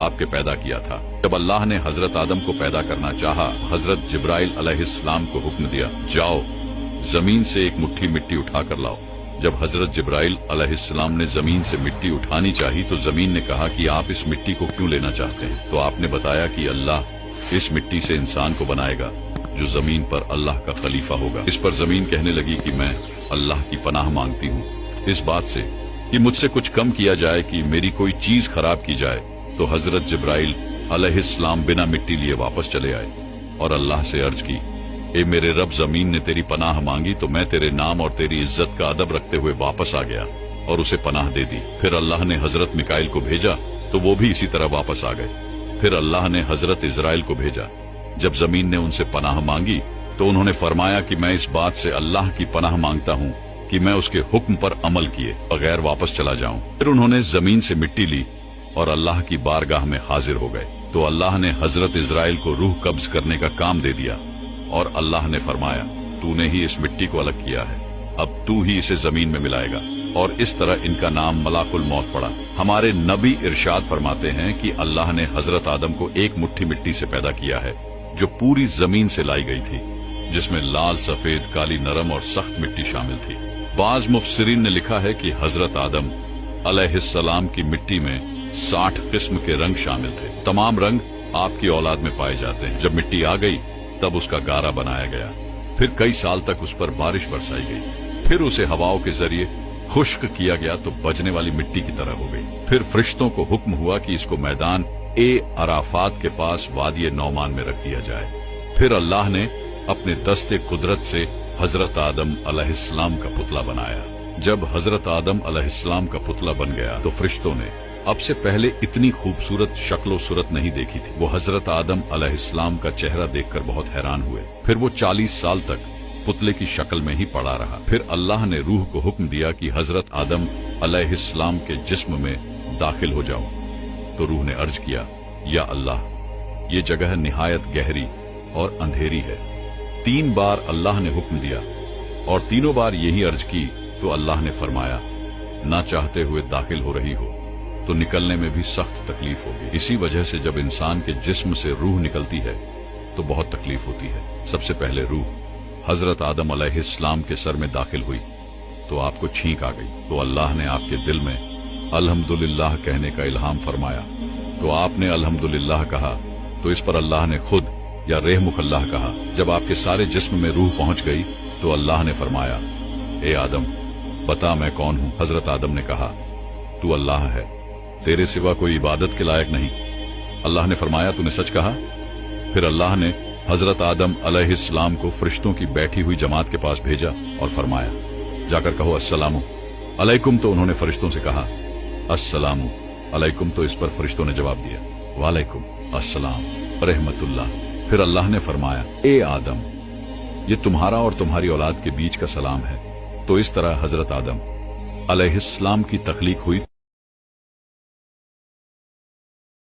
आपके पैदा किया था। जब अल्लाह ने हजरत आदम को पैदा करना चाहा, हजरत जिब्राइल अलैहिस्सलाम को हुक्म दिया, जाओ जमीन से एक मुट्ठी मिट्टी उठा कर लाओ। जब हजरत जिब्राइल अलैहिस्सलाम ने जमीन से मिट्टी उठानी चाही तो जमीन ने कहा कि आप इस मिट्टी को क्यों लेना चाहते हैं? तो आपने बताया कि अल्लाह इस मिट्टी से इंसान को बनाएगा जो जमीन पर अल्लाह का खलीफा होगा। इस पर जमीन कहने लगी कि मैं अल्लाह की पनाह मांगती हूँ इस बात से कि मुझसे कुछ कम किया जाए कि मेरी कोई चीज खराब की जाए। तो हजरत जिब्राइल अलैहिस्सलाम बिना मिट्टी लिए वापस चले आए और अल्लाह से अर्ज की, ए मेरे रब, जमीन ने तेरी पनाह मांगी तो मैं तेरे नाम और तेरी इज्जत का अदब रखते हुए वापस आ गया और उसे पनाह दे दी। फिर अल्लाह ने हजरत मिकाइल को भेजा तो वो भी इसी तरह वापस आ गए। फिर अल्लाह ने हजरत इजराइल को भेजा। जब जमीन ने उनसे पनाह मांगी तो उन्होंने फरमाया कि मैं इस बात से अल्लाह की पनाह मांगता हूँ कि मैं उसके हुक्म पर अमल किए बगैर वापस चला जाऊं। फिर उन्होंने जमीन से मिट्टी ली और अल्लाह की बारगाह में हाजिर हो गए। तो अल्लाह ने हजरत इजराइल को रूह कब्ज करने का काम दे दिया और अल्लाह ने फरमाया, तूने ही इस मिट्टी को अलग किया है, अब तू ही इसे जमीन में मिलाएगा। और इस तरह इनका नाम मलाकुल मौत पड़ा। हमारे नबी इरशाद फरमाते हैं कि अल्लाह ने हजरत आदम को एक मुट्ठी मिट्टी से पैदा किया है जो पूरी जमीन से लाई गई थी, जिसमें लाल, सफेद, काली, नरम और सख्त मिट्टी शामिल थी। बाज मुफस्सिरीन ने लिखा है कि हजरत आदम अलैहिस्सलाम की मिट्टी में 60 किस्म के रंग शामिल थे। तमाम रंग आपकी औलाद में पाए जाते हैं। जब मिट्टी आ गई तब उसका गारा बनाया गया। फिर कई साल तक उस पर बारिश बरसाई गई। फिर उसे हवाओं के जरिए खुश्क किया गया तो बजने वाली मिट्टी की तरह हो गई। फिर फरिश्तों को हुक्म हुआ कि इसको मैदान ए अराफात के पास वादी नौमान में रख दिया जाए। फिर अल्लाह ने अपने दस्ते कुदरत से हजरत आदम अलैहिस्सलाम का पुतला बनाया। जब हजरत आदम अलैहिस्सलाम का पुतला बन गया तो फरिश्तों ने अब से पहले इतनी खूबसूरत शक्लो सूरत नहीं देखी थी। वो हजरत आदम अलैहिस्सलाम का चेहरा देखकर बहुत हैरान हुए। फिर वो 40 साल तक पुतले की शक्ल में ही पड़ा रहा। फिर अल्लाह ने रूह को हुक्म दिया कि हजरत आदम अलैहिस्सलाम के जिस्म में दाखिल हो जाओ। तो रूह ने अर्ज किया, या अल्लाह, ये जगह निहायत गहरी और अंधेरी है। 3 बार अल्लाह ने हुक्म दिया और तीनों बार यही अर्ज की तो अल्लाह ने फरमाया, ना चाहते हुए दाखिल हो रही हो तो निकलने में भी सख्त तकलीफ होगी। इसी वजह से जब इंसान के जिस्म से रूह निकलती है तो बहुत तकलीफ होती है। सबसे पहले रूह हजरत आदम अलैहिस्सलाम के सर में दाखिल हुई तो आपको छींक आ गई। तो अल्लाह ने आपके दिल में अल्हम्दुलिल्लाह कहने का इल्हाम फरमाया। तो आपने अल्हम्दुलिल्लाह कहा तो इस पर अल्लाह ने खुद या रेहमुख अल्लाह कहा। जब आपके सारे जिस्म में रूह पहुंच गई तो अल्लाह ने फरमाया, ए आदम, बता मैं कौन हूं? हजरत आदम ने कहा, तू अल्लाह है, तेरे सिवा कोई इबादत के लायक नहीं। अल्लाह ने फरमाया, तूने सच कहा। फिर अल्लाह ने हजरत आदम अलैहिस्सलाम को फरिश्तों की बैठी हुई जमात के पास भेजा और फरमाया, जाकर कहो अस्सलामु अलैकुम। तो उन्होंने फरिश्तों से कहा, अस्सलामु अलैकुम। तो इस पर फरिश्तों ने जवाब दिया, वालेकुम अस्सलाम रहमतुल्लाह। फिर अल्लाह ने फरमाया, ए आदम, ये तुम्हारा और तुम्हारी औलाद के बीच का सलाम है। तो इस तरह हजरत आदम अलैहिस्सलाम की तख्लीक हुई।